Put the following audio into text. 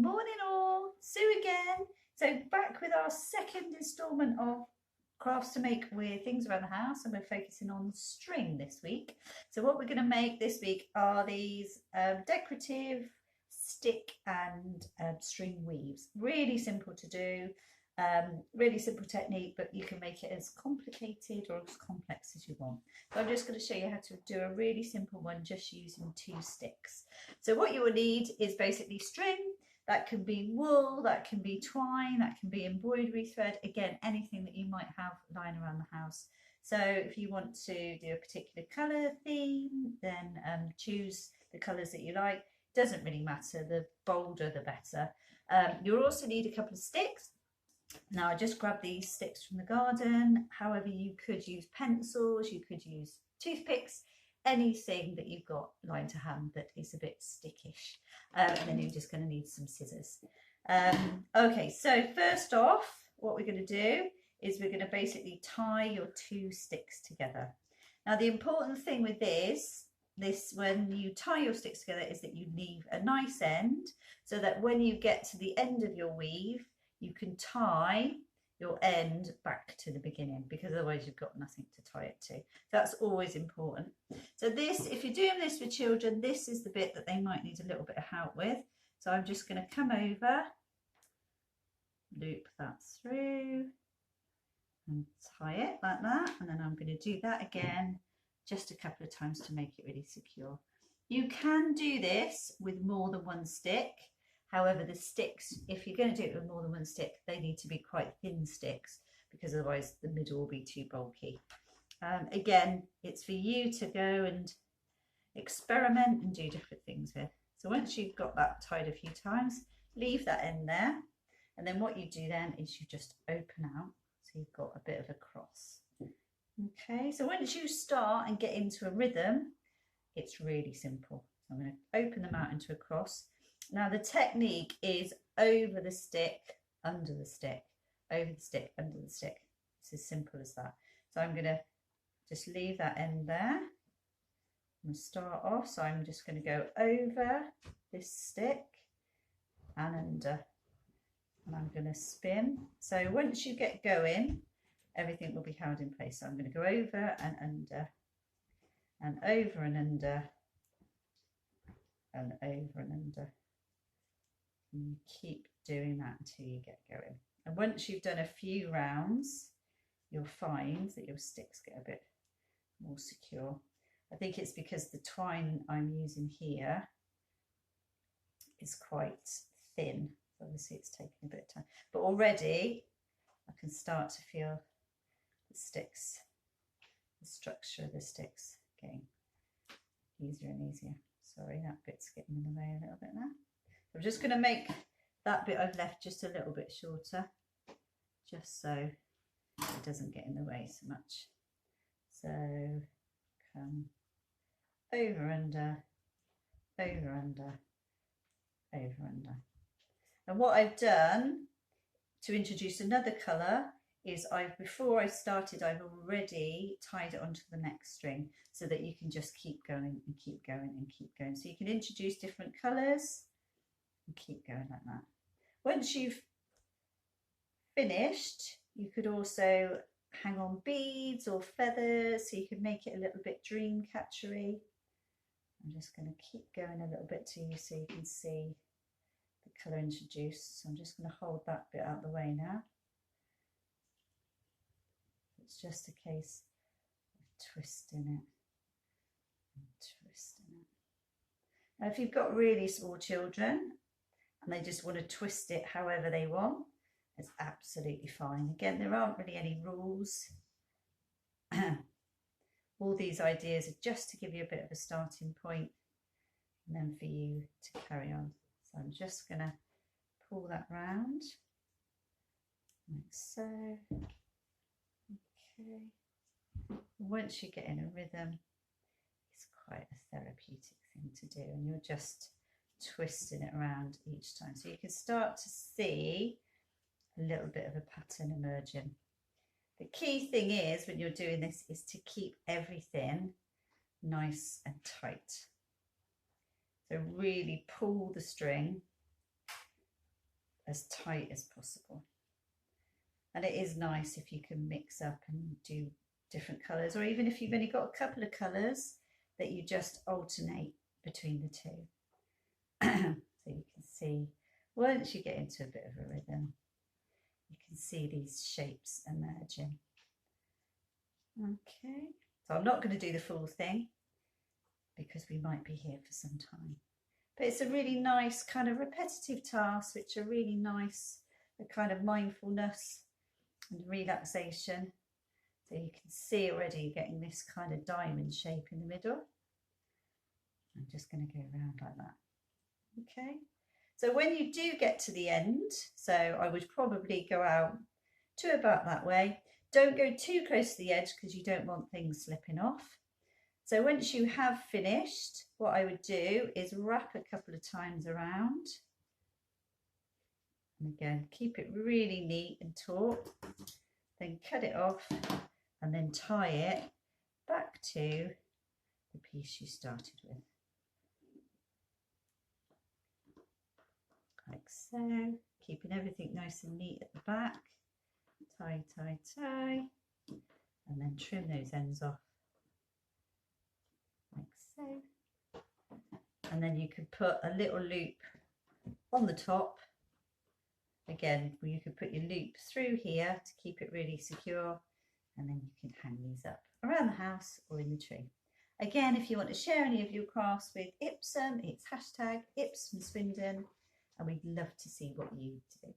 Morning all, Sue again. So back with our second instalment of crafts to make with things around the house, and we're focusing on string this week. So what we're going to make this week are these decorative stick and string weaves. Really simple to do, really simple technique, but you can make it as complicated or as complex as you want. So I'm just going to show you how to do a really simple one just using 2 sticks. So what you will need is basically string. That can be wool, that can be twine, that can be embroidery thread. Again, anything that you might have lying around the house. So if you want to do a particular colour theme, then choose the colours that you like. Doesn't really matter, the bolder the better. You'll also need a couple of sticks. Now I just grabbed these sticks from the garden. However, you could use pencils, you could use toothpicks, anything that you've got lying to hand that is a bit stickish. And then you're just going to need some scissors. Okay, so first off, what we're going to do is we're going to basically tie your 2 sticks together. Now the important thing with this when you tie your sticks together is that you leave a nice end, so that when you get to the end of your weave, you can tie your end back to the beginning, because otherwise you've got nothing to tie it to. That's always important. So this, if you're doing this with children, this is the bit that they might need a little bit of help with. So I'm just going to come over, loop that through and tie it like that, and then I'm going to do that again just a couple of times to make it really secure. You can do this with more than 1 stick. However, the sticks, if you're going to do it with more than 1 stick, they need to be quite thin sticks, because otherwise the middle will be too bulky. Again, it's for you to go and experiment and do different things with. So once you've got that tied a few times, leave that in there. And then what you do then is you just open out, so you've got a bit of a cross. Okay, so once you start and get into a rhythm, it's really simple. So I'm going to open them out into a cross. Now the technique is over the stick, under the stick, over the stick, under the stick. It's as simple as that. So I'm going to just leave that end there. I'm going to start off, so I'm just going to go over this stick and under, and I'm going to spin. So once you get going, everything will be held in place. So I'm going to go over and under, and over and under, and over and under. And you keep doing that until you get going. And once you've done a few rounds, you'll find that your sticks get a bit more secure. I think it's because the twine I'm using here is quite thin. Obviously it's taking a bit of time, but already I can start to feel the sticks, the structure of the sticks getting easier and easier. Sorry, that bit's getting in the way a little bit now. I'm just going to make that bit I've left just a little bit shorter, just so it doesn't get in the way so much. So come over, under, over, under, over, under. And what I've done to introduce another colour is before I started, I've already tied it onto the next string, so that you can just keep going and keep going and keep going. So you can introduce different colours and keep going like that. Once you've finished, you could also hang on beads or feathers, so you can make it a little bit dream catchery. I'm just going to keep going a little bit to you so you can see the colour introduced. So I'm just going to hold that bit out of the way now. It's just a case of twisting it and twisting it. Now if you've got really small children and they just want to twist it however they want, it's absolutely fine. Again, there aren't really any rules. All these ideas are just to give you a bit of a starting point, and then for you to carry on. So I'm just going to pull that round like so. Okay. Once you get in a rhythm, it's quite a therapeutic thing to do, and you're just twisting it around each time. So you can start to see a little bit of a pattern emerging. The key thing is, when you're doing this, is to keep everything nice and tight. So really pull the string as tight as possible. And it is nice if you can mix up and do different colours, or even if you've only got a couple of colours, that you just alternate between the two. So you can see, once you get into a bit of a rhythm, you can see these shapes emerging. Okay, so I'm not going to do the full thing because we might be here for some time. But it's a really nice kind of repetitive task, which are really nice, a kind of mindfulness and relaxation. So you can see already getting this kind of diamond shape in the middle. I'm just going to go around like that. Okay, so when you do get to the end, so I would probably go out to about that way. Don't go too close to the edge because you don't want things slipping off. So once you have finished, what I would do is wrap a couple of times around. And again, keep it really neat and taut. Then cut it off and then tie it back to the piece you started with. Like so, keeping everything nice and neat at the back. Tie, tie, tie, and then trim those ends off. Like so. And then you could put a little loop on the top. Again, you could put your loop through here to keep it really secure, and then you can hang these up around the house or in the tree. Again, if you want to share any of your crafts with IPSUM, it's #IPSUM Swindon, and we'd love to see what you do.